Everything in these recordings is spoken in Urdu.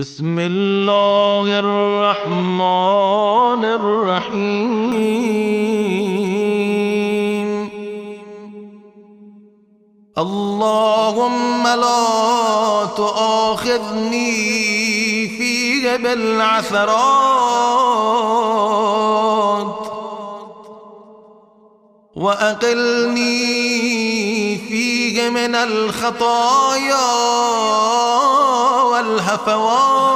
بسم اللہ الرحمن الرحیم اللہم لا تؤاخذنی فیہ بالعثرات وأقلني فيه من الخطايا والهفوات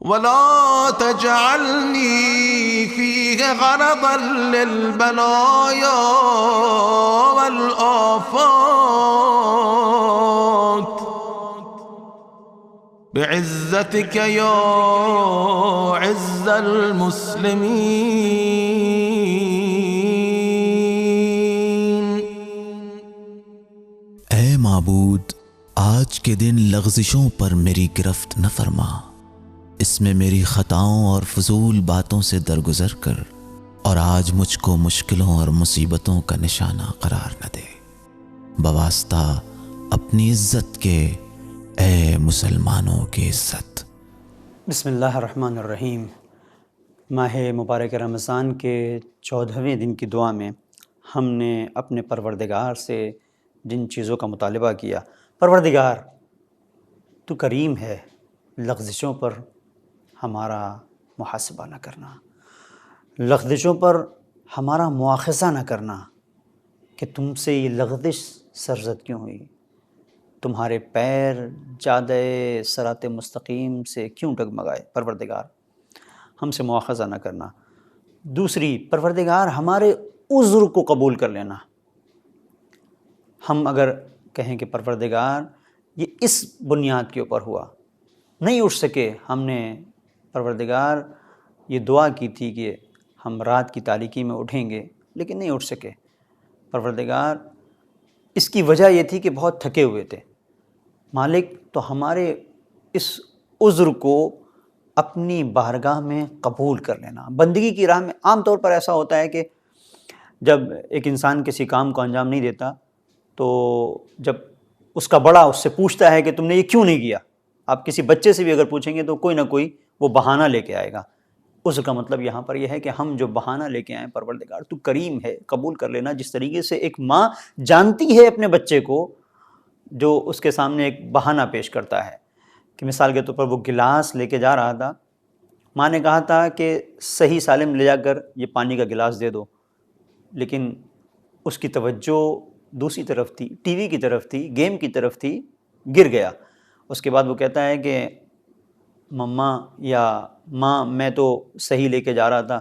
ولا تجعلني فيه غرضا للبلايا والآفات بعزتك يا عز المسلمين۔ اے معبود، آج کے دن لغزشوں پر میری گرفت نہ فرما، اس میں میری خطاؤں اور فضول باتوں سے درگزر کر، اور آج مجھ کو مشکلوں اور مصیبتوں کا نشانہ قرار نہ دے، بواسطہ اپنی عزت کے، اے مسلمانوں کی عزت۔ بسم اللہ الرحمن الرحیم۔ ماہ مبارک رمضان کے 14ویں دن کی دعا میں ہم نے اپنے پروردگار سے جن چیزوں کا مطالبہ کیا، پروردگار تو کریم ہے، لغزشوں پر ہمارا محاسبہ نہ کرنا، لغزشوں پر ہمارا مواخذہ نہ کرنا کہ تم سے یہ لغزش سرزد کیوں ہوئی، تمہارے پیر جادۂ صراط مستقیم سے کیوں ڈگمگائے، پروردگار ہم سے مواخذہ نہ کرنا۔ دوسری، پروردگار ہمارے عذر کو قبول کر لینا۔ ہم اگر کہیں کہ پروردگار یہ اس بنیاد کے اوپر ہوا، نہیں اٹھ سکے، ہم نے پروردگار یہ دعا کی تھی کہ ہم رات کی تاریکی میں اٹھیں گے لیکن نہیں اٹھ سکے، پروردگار اس کی وجہ یہ تھی کہ بہت تھکے ہوئے تھے، مالک تو ہمارے اس عذر کو اپنی بارگاہ میں قبول کر لینا۔ بندگی کی راہ میں عام طور پر ایسا ہوتا ہے کہ جب ایک انسان کسی کام کو انجام نہیں دیتا تو جب اس کا بڑا اس سے پوچھتا ہے کہ تم نے یہ کیوں نہیں کیا، آپ کسی بچے سے بھی اگر پوچھیں گے تو کوئی نہ کوئی وہ بہانہ لے کے آئے گا۔ عذر کا مطلب یہاں پر یہ ہے کہ ہم جو بہانہ لے کے آئیں، پروردگار تو کریم ہے، قبول کر لینا۔ جس طریقے سے ایک ماں جانتی ہے اپنے بچے کو جو اس کے سامنے ایک بہانہ پیش کرتا ہے، کہ مثال کے طور پر وہ گلاس لے کے جا رہا تھا، ماں نے کہا تھا کہ صحیح سالم لے جا کر یہ پانی کا گلاس دے دو، لیکن اس کی توجہ دوسری طرف تھی، ٹی وی کی طرف تھی، گیم کی طرف تھی، گر گیا۔ اس کے بعد وہ کہتا ہے کہ مما یا ماں میں تو صحیح لے کے جا رہا تھا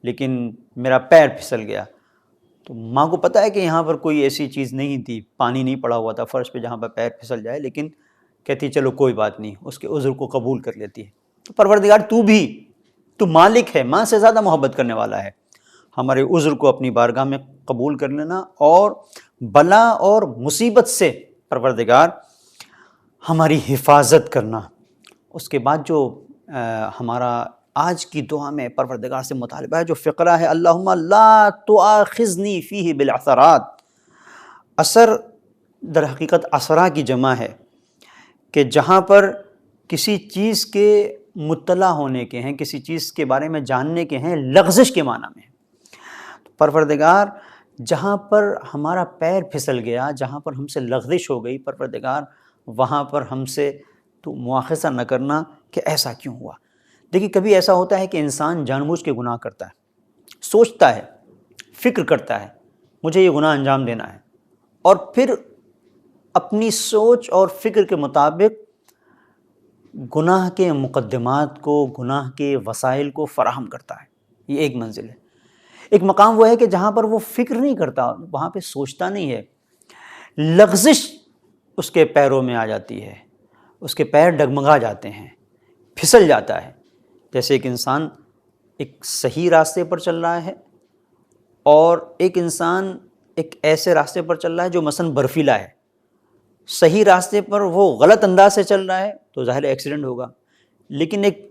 لیکن میرا پیر پھسل گیا۔ تو ماں کو پتہ ہے کہ یہاں پر کوئی ایسی چیز نہیں تھی، پانی نہیں پڑا ہوا تھا فرش پہ جہاں پر پیر پھسل جائے، لیکن کہتی چلو کوئی بات نہیں، اس کے عذر کو قبول کر لیتی ہے۔ تو پروردگار تو مالک ہے، ماں سے زیادہ محبت کرنے والا ہے، ہمارے عذر کو اپنی بارگاہ میں قبول کر لینا، اور بلا اور مصیبت سے پروردگار ہماری حفاظت کرنا۔ اس کے بعد جو ہمارا آج کی دعا میں پروردگار سے مطالبہ ہے، جو فقرہ ہے اللہم لا تؤاخذنی فیہ بالعثرات۔ عثر در حقیقت عثرہ کی جمع ہے، کہ جہاں پر کسی چیز کے مطلع ہونے کے ہیں، کسی چیز کے بارے میں جاننے کے ہیں، لغزش کے معنی میں۔ پروردگار جہاں پر ہمارا پیر پھسل گیا، جہاں پر ہم سے لغزش ہو گئی، پروردگار وہاں پر ہم سے تو مواخذہ نہ کرنا کہ ایسا کیوں ہوا۔ دیکھیے کبھی ایسا ہوتا ہے کہ انسان جان بوجھ کے گناہ کرتا ہے، سوچتا ہے، فکر کرتا ہے مجھے یہ گناہ انجام دینا ہے، اور پھر اپنی سوچ اور فکر کے مطابق گناہ کے مقدمات کو، گناہ کے وسائل کو فراہم کرتا ہے۔ یہ ایک منزل ہے۔ ایک مقام وہ ہے کہ جہاں پر وہ فکر نہیں کرتا، وہاں پہ سوچتا نہیں ہے، لغزش اس کے پیروں میں آ جاتی ہے، اس کے پیر ڈگمگا جاتے ہیں، پھسل جاتا ہے۔ جیسے ایک انسان ایک صحیح راستے پر چل رہا ہے اور ایک انسان ایک ایسے راستے پر چل رہا ہے جو مثلا برفیلا ہے، صحیح راستے پر وہ غلط انداز سے چل رہا ہے تو ظاہر ایکسیڈنٹ ہوگا، لیکن ایک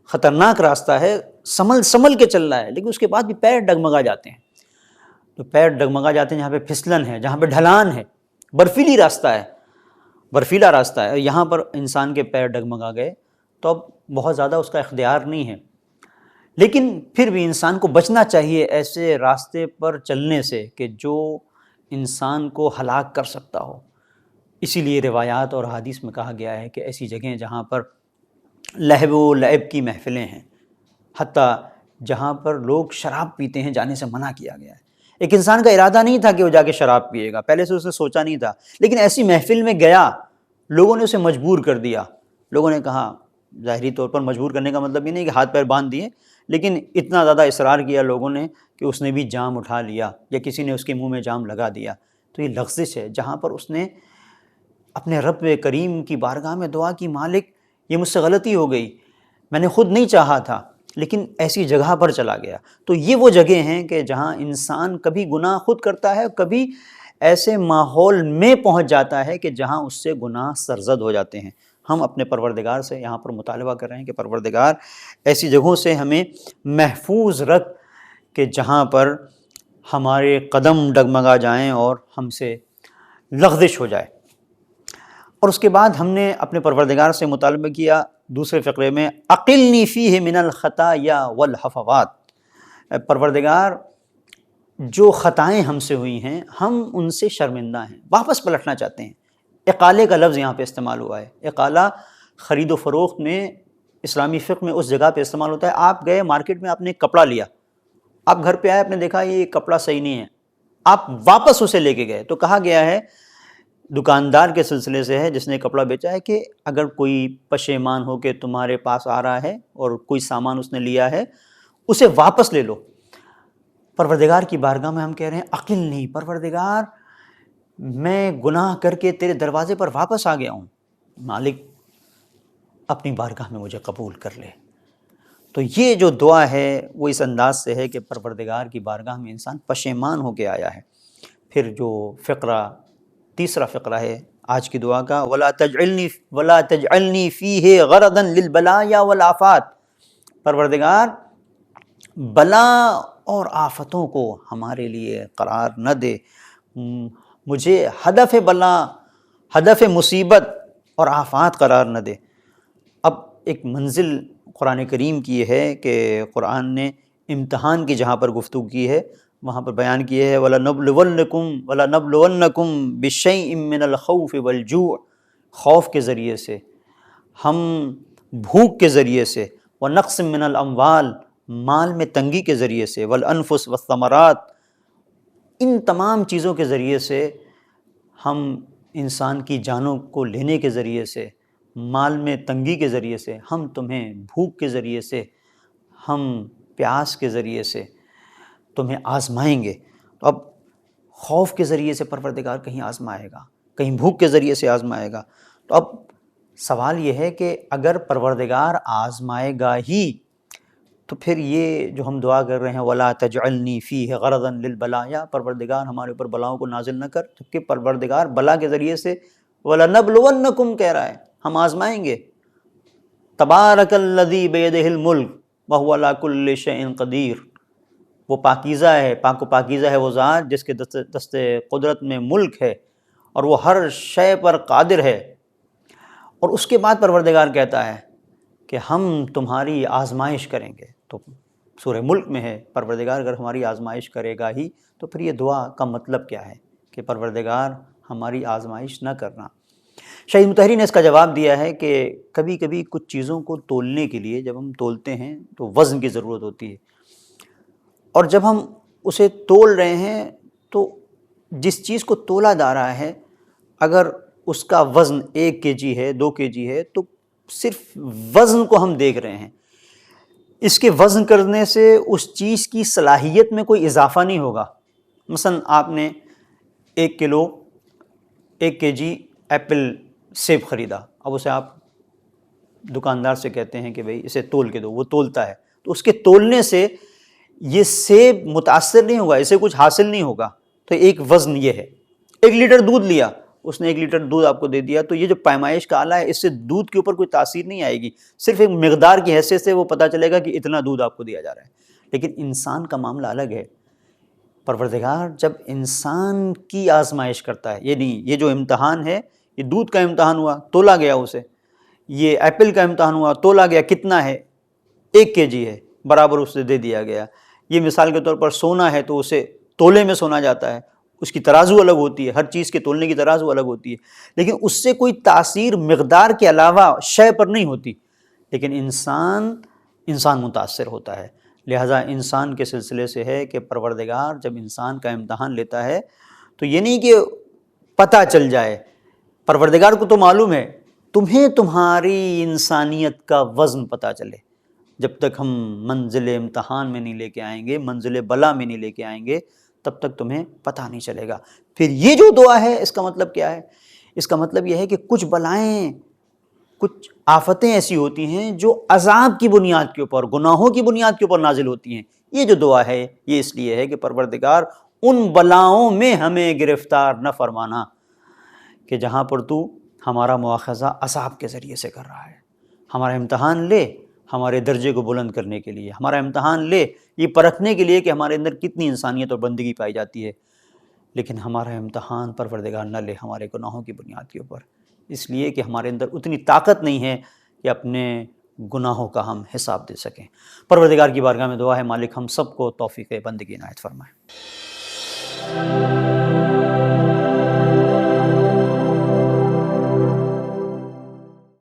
خطرناک راستہ ہے، سنبھل کے چل رہا ہے، لیکن اس کے بعد بھی پیر ڈگمگا جاتے ہیں۔ تو پیر ڈگمگا جاتے ہیں جہاں پہ پھسلن ہے، جہاں پہ ڈھلان ہے، برفیلا راستہ ہے، یہاں پر انسان کے پیر ڈگمگا گئے تو اب بہت زیادہ اس کا اختیار نہیں ہے، لیکن پھر بھی انسان کو بچنا چاہیے ایسے راستے پر چلنے سے کہ جو انسان کو ہلاک کر سکتا ہو۔ اسی لیے روایات اور حدیث میں کہا گیا ہے کہ ایسی جگہیں جہاں پر لہو و لعب کی محفلیں ہیں، حتیٰ جہاں پر لوگ شراب پیتے ہیں، جانے سے منع کیا گیا ہے۔ ایک انسان کا ارادہ نہیں تھا کہ وہ جا کے شراب پیے گا، پہلے سے اس نے سوچا نہیں تھا، لیکن ایسی محفل میں گیا، لوگوں نے اسے مجبور کر دیا۔ لوگوں نے کہا، ظاہری طور پر مجبور کرنے کا مطلب یہ نہیں کہ ہاتھ پیر باندھ دیے، لیکن اتنا زیادہ اصرار کیا لوگوں نے کہ اس نے بھی جام اٹھا لیا، یا کسی نے اس کے منہ میں جام لگا دیا۔ تو یہ لغزش ہے جہاں پر اس نے اپنے رب کریم کی بارگاہ میں دعا کی، مالک یہ مجھ سے غلطی ہو گئی، میں نے خود نہیں چاہا تھا، لیکن ایسی جگہ پر چلا گیا۔ تو یہ وہ جگہ ہیں کہ جہاں انسان کبھی گناہ خود کرتا ہے، کبھی ایسے ماحول میں پہنچ جاتا ہے کہ جہاں اس سے گناہ سرزد ہو جاتے ہیں۔ ہم اپنے پروردگار سے یہاں پر مطالبہ کر رہے ہیں کہ پروردگار ایسی جگہوں سے ہمیں محفوظ رکھ کہ جہاں پر ہمارے قدم ڈگمگا جائیں اور ہم سے لغزش ہو جائے۔ اور اس کے بعد ہم نے اپنے پروردگار سے مطالبہ کیا دوسرے فقرے میں، اقلنی فیہ من الخطایا والحفوات، پروردگار جو خطائیں ہم سے ہوئی ہیں ہم ان سے شرمندہ ہیں، واپس پلٹنا چاہتے ہیں۔ اقالے کا لفظ یہاں پہ استعمال ہوا ہے۔ اقالہ خرید و فروخت میں، اسلامی فقہ میں اس جگہ پہ استعمال ہوتا ہے، آپ گئے مارکیٹ میں، آپ نے ایک کپڑا لیا، آپ گھر پہ آئے، آپ نے دیکھا یہ کپڑا صحیح نہیں ہے، آپ واپس اسے لے کے گئے، تو کہا گیا ہے دکاندار کے سلسلے سے ہے جس نے کپڑا بیچا ہے کہ اگر کوئی پشیمان ہو کے تمہارے پاس آ رہا ہے اور کوئی سامان اس نے لیا ہے، اسے واپس لے لو۔ پروردگار کی بارگاہ میں ہم کہہ رہے ہیں عقل نہیں، پروردگار میں گناہ کر کے تیرے دروازے پر واپس آ گیا ہوں، مالک اپنی بارگاہ میں مجھے قبول کر لے۔ تو یہ جو دعا ہے وہ اس انداز سے ہے کہ پروردگار کی بارگاہ میں انسان پشیمان ہو کے آیا ہے۔ پھر جو فقرہ، تیسرا فقرہ ہے آج کی دعا کا، وَلَا تَجْعَلْنِي فِيهِ غَرَضًا لِلْبَلَايَا وَالْآفَاتِ، پروردگار بلا اور آفتوں کو ہمارے لیے قرار نہ دے، مجھے ہدف بلا، ہدف مصیبت اور آفات قرار نہ دے۔ اب ایک منزل قرآن کریم کی ہے کہ قرآن نے امتحان کی جہاں پر گفتگو کی ہے وہاں پر بیان کیے ہے، وَلَنَبْلُوَنَّكُمْ بِشَيْءٍ مِّنَ الْخَوْفِ وَالْجُوعِ، خوف کے ذریعے سے، ہم بھوک کے ذریعے سے، وَنَقْصٍ مِّنَ الْأَمْوَالِ، مال میں تنگی کے ذریعے سے، وَالْأَنفُسِ وَالثَّمَرَاتِ، ان تمام چیزوں کے ذریعے سے، ہم انسان کی جانوں کو لینے کے ذریعے سے، مال میں تنگی کے ذریعے سے، ہم تمہیں بھوک کے ذریعے سے، ہم پیاس کے ذریعے سے تمہیں آزمائیں گے۔ تو اب خوف کے ذریعے سے پروردگار کہیں آزمائے گا، کہیں بھوک کے ذریعے سے آزمائے گا۔ تو اب سوال یہ ہے کہ اگر پروردگار آزمائے گا ہی تو پھر یہ جو ہم دعا کر رہے ہیں وَلَا تَجْعَلْنِي فِيهِ غَرَضًا لِلْبَلَايَا، پروردگار ہمارے اوپر بلاؤں کو نازل نہ کر، جبکہ پروردگار بلا کے ذریعے سے وَلَنَبْلُوَنَّكُمْ کہہ رہا ہے، ہم آزمائیں گے۔ تبارک الذی بیدہ الملک وہو علی کل شیء قدیر، وہ پاکیزہ ہے، پاک و پاکیزہ ہے وہ ذات جس کے دست قدرت میں ملک ہے اور وہ ہر شے پر قادر ہے۔ اور اس کے بعد پروردگار کہتا ہے کہ ہم تمہاری آزمائش کریں گے۔ تو سورہ ملک میں ہے پروردگار اگر ہماری آزمائش کرے گا ہی تو پھر یہ دعا کا مطلب کیا ہے کہ پروردگار ہماری آزمائش نہ کرنا۔ شہید مطہری نے اس کا جواب دیا ہے کہ کبھی کبھی کچھ چیزوں کو تولنے کے لیے جب ہم تولتے ہیں تو وزن کی ضرورت ہوتی ہے، اور جب ہم اسے تول رہے ہیں تو جس چیز کو تولا جا رہا ہے اگر اس کا وزن 1 kg ہے، 2 kg ہے، تو صرف وزن کو ہم دیکھ رہے ہیں، اس کے وزن کرنے سے اس چیز کی صلاحیت میں کوئی اضافہ نہیں ہوگا۔ مثلا آپ نے 1 kg ایپل سیب خریدا، اب اسے آپ دکاندار سے کہتے ہیں کہ بھئی اسے تول کے دو، وہ تولتا ہے، تو اس کے تولنے سے یہ سیب متاثر نہیں ہوگا، اسے کچھ حاصل نہیں ہوگا۔ تو ایک وزن یہ ہے۔ 1 لیٹر دودھ لیا، اس نے 1 لیٹر دودھ آپ کو دے دیا، تو یہ جو پیمائش کا آلہ ہے اس سے دودھ کے اوپر کوئی تاثیر نہیں آئے گی، صرف ایک مقدار کی حیثیت سے وہ پتہ چلے گا کہ اتنا دودھ آپ کو دیا جا رہا ہے۔ لیکن انسان کا معاملہ الگ ہے، پروردگار جب انسان کی آزمائش کرتا ہے، یعنی یہ جو امتحان ہے، یہ دودھ کا امتحان ہوا تولا گیا اسے، یہ ایپل کا امتحان ہوا تولا گیا کتنا ہے، 1 kg ہے برابر اسے دے دیا گیا. یہ مثال کے طور پر سونا ہے تو اسے تولے میں سونا جاتا ہے، اس کی ترازو الگ ہوتی ہے، ہر چیز کے تولنے کی ترازو الگ ہوتی ہے، لیکن اس سے کوئی تاثیر مقدار کے علاوہ شے پر نہیں ہوتی. لیکن انسان متاثر ہوتا ہے. لہٰذا انسان کے سلسلے سے ہے کہ پروردگار جب انسان کا امتحان لیتا ہے تو یہ نہیں کہ پتہ چل جائے، پروردگار کو تو معلوم ہے، تمہیں تمہاری انسانیت کا وزن پتہ چلے. جب تک ہم منزل امتحان میں نہیں لے کے آئیں گے، منزل بلا میں نہیں لے کے آئیں گے، تب تک تمہیں پتہ نہیں چلے گا. پھر یہ جو دعا ہے اس کا مطلب کیا ہے؟ اس کا مطلب یہ ہے کہ کچھ بلائیں، کچھ آفتیں ایسی ہوتی ہیں جو عذاب کی بنیاد کے اوپر، گناہوں کی بنیاد کے اوپر نازل ہوتی ہیں. یہ جو دعا ہے یہ اس لیے ہے کہ پروردگار ان بلاؤں میں ہمیں گرفتار نہ فرمانا کہ جہاں پر تو ہمارا مواخذہ عذاب کے ذریعے سے کر رہا ہے. ہمارا امتحان لے ہمارے درجے کو بلند کرنے کے لیے، ہمارا امتحان لے یہ پرکھنے کے لیے کہ ہمارے اندر کتنی انسانیت اور بندگی پائی جاتی ہے، لیکن ہمارا امتحان پروردگار نہ لے ہمارے گناہوں کی بنیاد کے اوپر، اس لیے کہ ہمارے اندر اتنی طاقت نہیں ہے کہ اپنے گناہوں کا ہم حساب دے سکیں. پروردگار کی بارگاہ میں دعا ہے مالک ہم سب کو توفیق بندگی عنایت فرمائے.